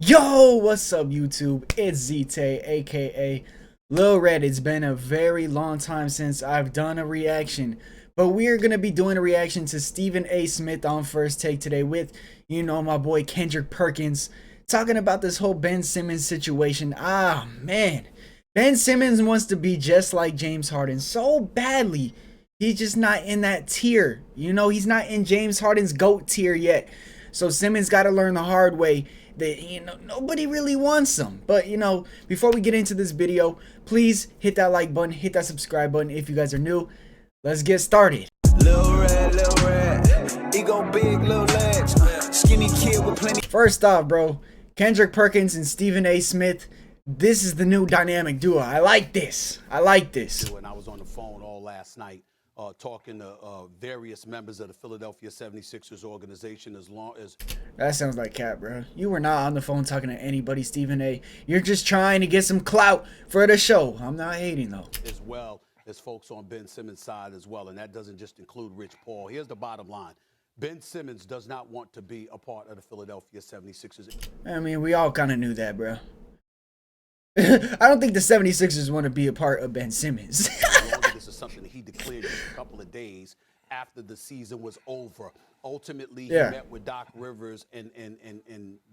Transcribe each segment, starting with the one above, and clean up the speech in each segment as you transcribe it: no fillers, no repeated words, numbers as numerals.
Yo, what's up YouTube? It's ZTAY, aka Lil Red. It's been a very long time since I've done a reaction, but we're gonna be doing a reaction to Stephen A. Smith on First Take today with, my boy Kendrick Perkins, talking about this whole Ben Simmons situation. Ah, man. Ben Simmons wants to be just like James Harden so badly. He's just not in that tier. He's not in James Harden's GOAT tier yet. So Simmons got to learn the hard way that nobody really wants him. But before we get into this video, please hit that like button, hit that subscribe button if you guys are new. Let's get started. Lil Red, ego big, little legs, skinny kid with plenty. First off, bro, Kendrick Perkins and Stephen A. Smith, this is the new dynamic duo. I like this. And I was on the phone all last night talking to various members of the Philadelphia 76ers organization as long as... That sounds like cap, bro. You were not on the phone talking to anybody, Stephen A. You're just trying to get some clout for the show. I'm not hating, though. As well as folks on Ben Simmons' side as well, and that doesn't just include Rich Paul. Here's the bottom line. Ben Simmons does not want to be a part of the Philadelphia 76ers. I mean, we all kind of knew that, bro. I don't think the 76ers want to be a part of Ben Simmons. This is something that he declared just a couple of days after the season was over. Ultimately, he met with Doc Rivers and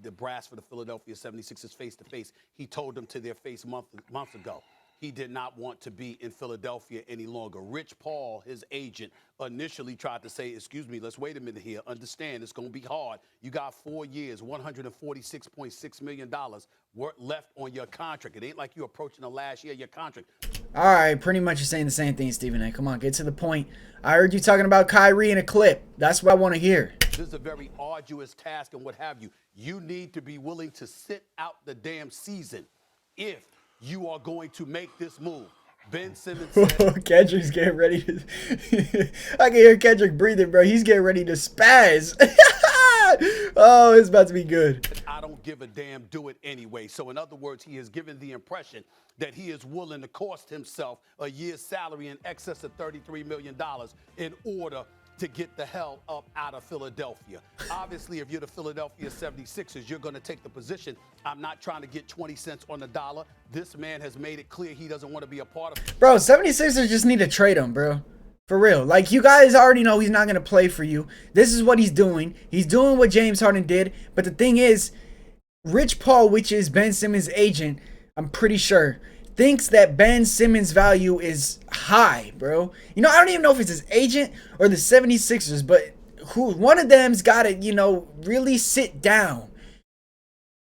the brass for the Philadelphia 76ers face-to-face. He told them to their face months ago he did not want to be in Philadelphia any longer. Rich Paul, his agent, initially tried to say, excuse me, let's wait a minute here. Understand, it's going to be hard. You got 4 years, $146.6 million left on your contract. It ain't like you're approaching the last year of your contract. All right, pretty much you're saying the same thing, Stephen A. Come on, get to the point. I heard you talking about Kyrie in a clip. That's what I want to hear. This is a very arduous task and what have you. You need to be willing to sit out the damn season if you are going to make this move. Ben Simmons said, Kendrick's getting ready to... I can hear Kendrick breathing, bro. He's getting ready to spaz. Oh, it's about to be good. I don't give a damn, do it anyway. So in other words, he has given the impression that he is willing to cost himself a year's salary in excess of $33 million in order to get the hell up out of Philadelphia. Obviously, if you're the Philadelphia 76ers, you're going to take the position, I'm not trying to get 20 cents on the dollar. This man has made it clear he doesn't want to be a part of it. Bro, 76ers just need to trade him, bro. For real. Like, you guys already know he's not going to play for you. This is what he's doing. He's doing what James Harden did. But the thing is, Rich Paul, which is Ben Simmons' agent, I'm pretty sure, thinks that Ben Simmons' value is high, bro. I don't even know if it's his agent or the 76ers, but one of them's got to, really sit down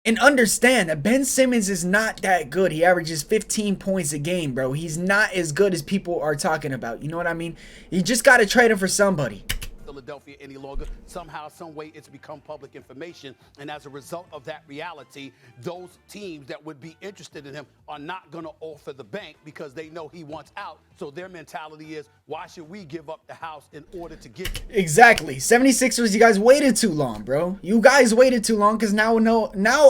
and understand that Ben Simmons is not that good. He averages 15 points a game, bro. He's not as good as people are talking about. You know what I mean? You just got to trade him for somebody. Philadelphia any longer. Somehow, some way, it's become public information, and as a result of that reality, those teams that would be interested in him are not going to offer the bank because they know he wants out. So their mentality is, why should we give up the house in order to get it? Exactly. 76ers, you guys waited too long, bro. You guys waited too long because now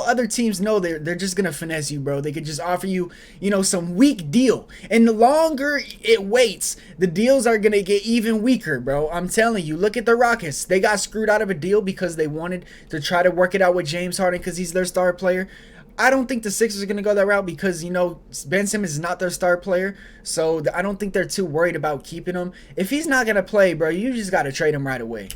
other teams know they're just gonna finesse you, bro. They could just offer you, some weak deal, and the longer it waits, the deals are gonna get even weaker, bro. I'm telling you. Look at the Rockets. They got screwed out of a deal because they wanted to try to work it out with James Harden because he's their star player. I don't think the Sixers are going to go that route because, Ben Simmons is not their star player. So I don't think they're too worried about keeping him. If he's not going to play, bro, you just got to trade him right away.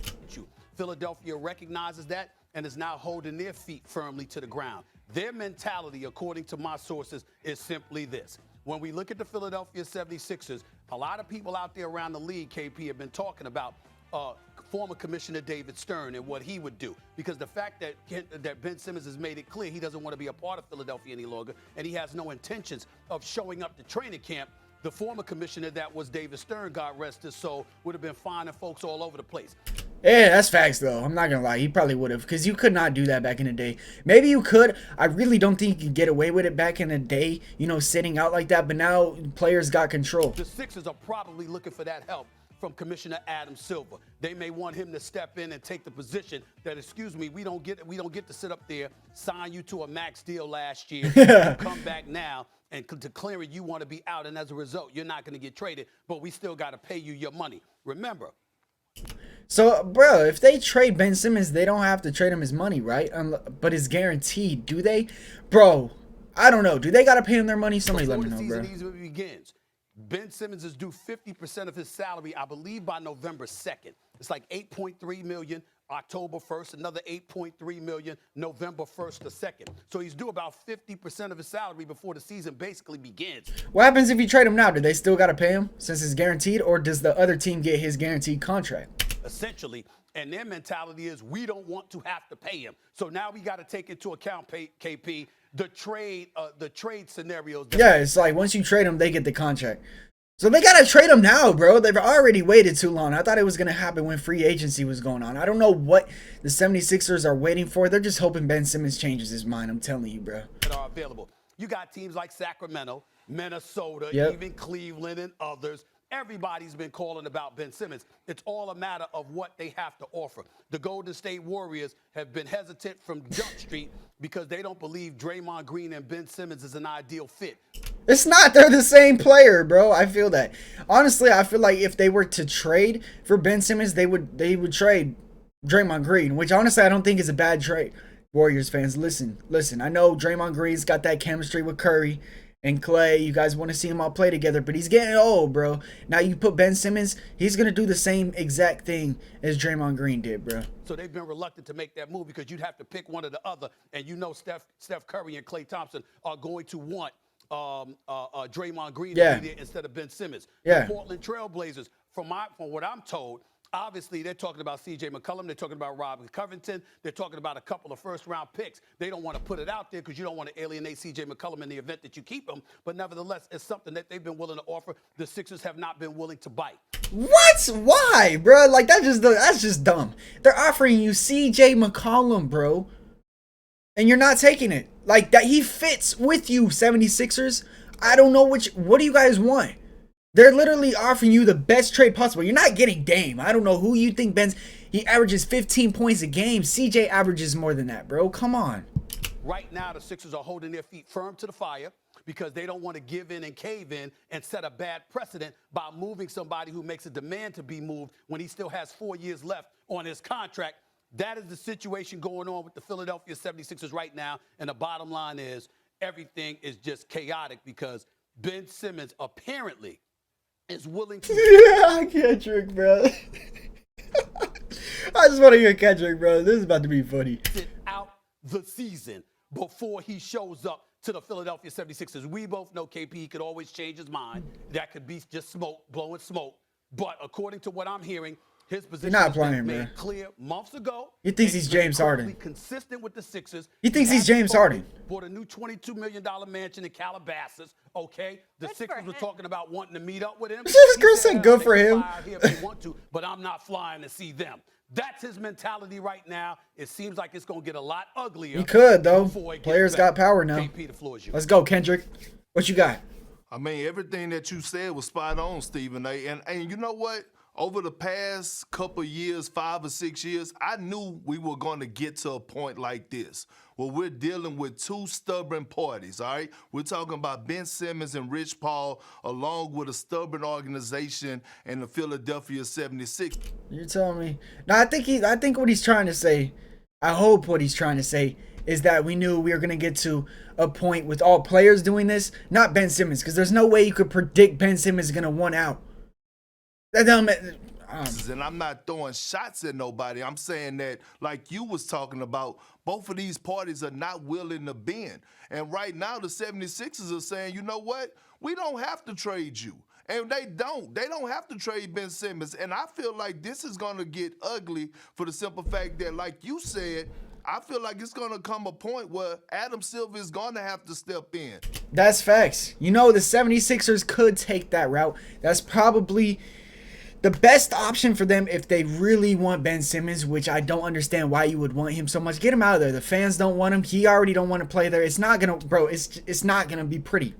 Philadelphia recognizes that and is now holding their feet firmly to the ground. Their mentality, according to my sources, is simply this. When we look at the Philadelphia 76ers, a lot of people out there around the league, KP, have been talking about former Commissioner David Stern and what he would do. Because the fact that Ben Simmons has made it clear he doesn't want to be a part of Philadelphia any longer, and he has no intentions of showing up to training camp, the former commissioner that was David Stern, God rest his soul, would have been finding folks all over the place. Yeah, that's facts, though. I'm not going to lie. He probably would have, because you could not do that back in the day. Maybe you could. I really don't think you could get away with it back in the day, sitting out like that. But now players got control. The Sixers are probably looking for that help from Commissioner Adam Silver. They may want him to step in and take the position that, excuse me, we don't get to sit up there, sign you to a max deal last year, come back now and declaring you want to be out, and as a result, you're not going to get traded, but we still got to pay you your money. Remember, So, bro, if they trade Ben Simmons, they don't have to trade him his money, right? But it's guaranteed. Do they? Bro, I don't know. Do they got to pay him their money? Somebody let me know, bro. Before the season even begins, Ben Simmons is due 50% of his salary, I believe, by November 2nd. It's like $8.3 million October 1st, another $8.3 million November 1st to 2nd. So he's due about 50% of his salary before the season basically begins. What happens if you trade him now? Do they still got to pay him since it's guaranteed, or does the other team get his guaranteed contract? Essentially, and their mentality is we don't want to have to pay him. So now we got to take into account, KP, the trade scenarios. Yeah, it's like once you trade him, they get the contract. So they got to trade him now, bro. They've already waited too long. I thought it was going to happen when free agency was going on. I don't know what the 76ers are waiting for. They're just hoping Ben Simmons changes his mind. I'm telling you, bro. That are available. You got teams like Sacramento, Minnesota, even Cleveland and others. Everybody's been calling about Ben Simmons. It's all a matter of what they have to offer. The Golden State Warriors have been hesitant from Jump Street because they don't believe Draymond Green and Ben Simmons is an ideal fit. It's not. They're the same player, bro. I feel that. Honestly, I feel like if they were to trade for Ben Simmons, they would trade Draymond Green, which honestly I don't think is a bad trade. Warriors fans, listen. I know Draymond Green's got that chemistry with Curry and Clay. You guys want to see them all play together, but he's getting old, bro. Now you put Ben Simmons, he's going to do the same exact thing as Draymond Green did, bro. So they've been reluctant to make that move because you'd have to pick one or the other, and you know Steph Curry and Klay Thompson are going to want Draymond Green instead of Ben Simmons. The Portland Trailblazers, from what I'm told, obviously they're talking about C.J. McCollum, they're talking about Robin Covington, they're talking about a couple of first-round picks. They don't want to put it out there because you don't want to alienate C.J. McCollum in the event that you keep him. But nevertheless, it's something that they've been willing to offer. The Sixers have not been willing to bite. What? Why, bro? Like that's just dumb. They're offering you C.J. McCollum, bro, and you're not taking it. Like that, he fits with you, 76ers. I don't know what do you guys want? They're literally offering you the best trade possible. You're not getting Dame. I don't know who you think he averages 15 points a game. CJ averages more than that, bro. Come on. Right now, the Sixers are holding their feet firm to the fire because they don't want to give in and cave in and set a bad precedent by moving somebody who makes a demand to be moved when he still has 4 years left on his contract. That is the situation going on with the Philadelphia 76ers right now. And the bottom line is everything is just chaotic because Ben Simmons apparently is willing to... Yeah, Kendrick, bro. I just want to hear Kendrick, bro. This is about to be funny. ...sit out the season before he shows up to the Philadelphia 76ers. We both know KP could always change his mind. That could be just smoke, blowing smoke. But according to what I'm hearing, his position not playing, made man. Clear months ago. He thinks he's James Harden. Consistent with the Sixers. He thinks he's James Harden. Bought a new $22 million mansion in Calabasas. Okay, the Sixers were talking about wanting to meet up with him. This girl said, "Good for him." Here if they want to, but I'm not flying to see them. That's his mentality right now. It seems like it's gonna get a lot uglier. He could though. Players got power now. KP, the floor is yours. Let's go, Kendrick. What you got? I mean, everything that you said was spot on, Stephen A. And you know what? Over the past couple years, 5 or 6 years, I knew we were going to get to a point like this where we're dealing with two stubborn parties, all right? We're talking about Ben Simmons and Rich Paul along with a stubborn organization in the Philadelphia 76ers. You're telling me? No, I think what he's trying to say, I hope what he's trying to say is that we knew we were going to get to a point with all players doing this, not Ben Simmons, because there's no way you could predict Ben Simmons is going to want out. That don't and I'm not throwing shots at nobody. I'm saying that, like you was talking about, both of these parties are not willing to bend. And right now, the 76ers are saying, you know what? We don't have to trade you. And they don't. They don't have to trade Ben Simmons. And I feel like this is going to get ugly for the simple fact that, like you said, I feel like it's going to come a point where Adam Silver is going to have to step in. That's facts. You know, the 76ers could take that route. That's probably the best option for them if they really want Ben Simmons, which I don't understand why you would want him so much. Get him out of there. The fans don't want him. He already don't want to play there. It's not going to, bro, it's not going to be pretty.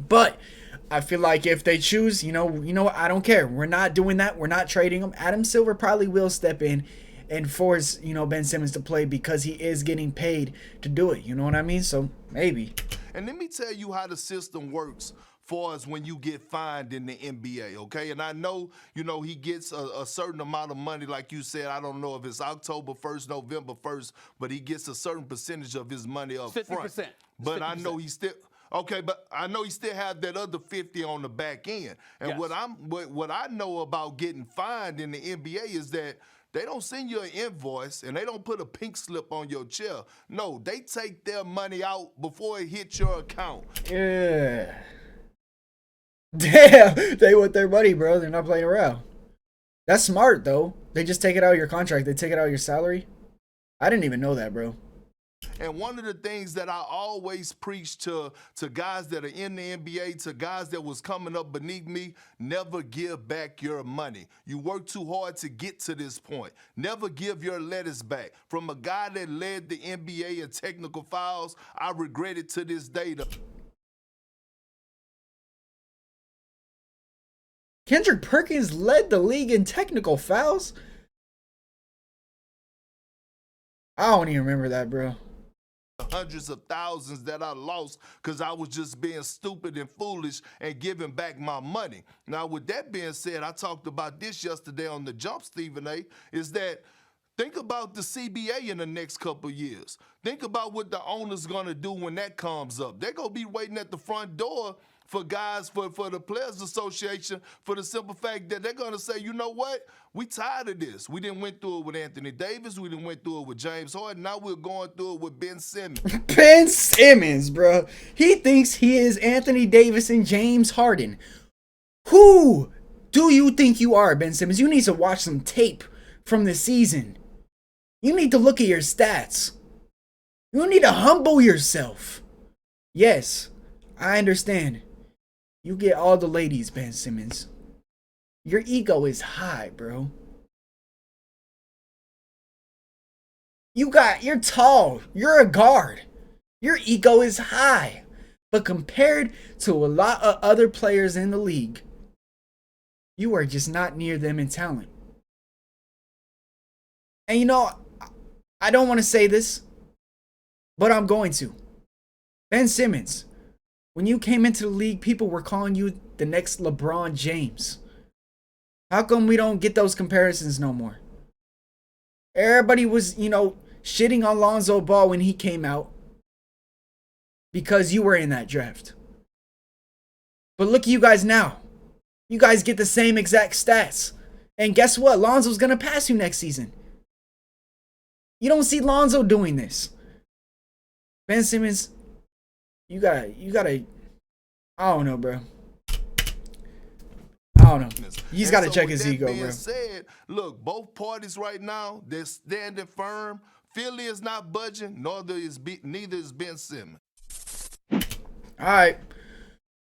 But I feel like if they choose, you know what, I don't care. We're not doing that. We're not trading him. Adam Silver probably will step in and force, Ben Simmons to play because he is getting paid to do it. You know what I mean? So maybe. And let me tell you how the system works far as when you get fined in the NBA, okay? And I know, you know, he gets a certain amount of money, like you said. I don't know if it's October 1st, November 1st, but he gets a certain percentage of his money up 50%. front. But 50%. I know he still... Okay, but I know he still have that other 50 on the back end. And Yes. what I know about getting fined in the NBA is that they don't send you an invoice and they don't put a pink slip on your chair. No, they take their money out before it hits your account. Yeah. Damn, they want their money, bro. They're not playing around. That's smart, though. They just take it out of your contract. They take it out of your salary. I didn't even know that, bro. And one of the things that I always preach to guys that are in the NBA, to guys that was coming up beneath me, never give back your money. You work too hard to get to this point. Never give your letters back. From a guy that led the NBA in technical fouls, I regret it to this day. Kendrick Perkins led the league in technical fouls? I don't even remember that, bro. Hundreds of thousands that I lost because I was just being stupid and foolish and giving back my money. Now, with that being said, I talked about this yesterday on The Jump, Stephen A., is that think about the CBA in the next couple years. Think about what the owner's going to do when that comes up. They're going to be waiting at the front door for guys, for the Players Association, for the simple fact that they're going to say, you know what? We tired of this. We didn't went through it with Anthony Davis. We didn't went through it with James Harden. Now we're going through it with Ben Simmons. Ben Simmons, bro. He thinks he is Anthony Davis and James Harden. Who do you think you are, Ben Simmons? You need to watch some tape from the season. You need to look at your stats. You need to humble yourself. Yes, I understand. You get all the ladies, Ben Simmons. Your ego is high, bro. You're tall. You're a guard. Your ego is high. But compared to a lot of other players in the league, you are just not near them in talent. And you know, I don't want to say this, but I'm going to. Ben Simmons, when you came into the league, people were calling you the next LeBron James. How come we don't get those comparisons no more? Everybody was, shitting on Lonzo Ball when he came out because you were in that draft. But look at you guys now. You guys get the same exact stats. And guess what? Lonzo's going to pass you next season. You don't see Lonzo doing this. Ben Simmons, you gotta, I don't know, bro. I don't know. He's got to check his ego, bro. Said, look, both parties right now, they're standing firm. Philly is not budging, neither is Ben Simmons. All right.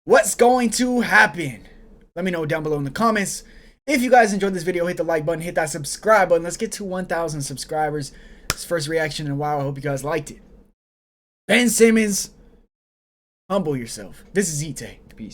What's going to happen? Let me know down below in the comments. If you guys enjoyed this video, hit the like button, hit that subscribe button. Let's get to 1,000 subscribers. This first reaction in a while. I hope you guys liked it. Ben Simmons, humble yourself. This is ZTAY. Peace.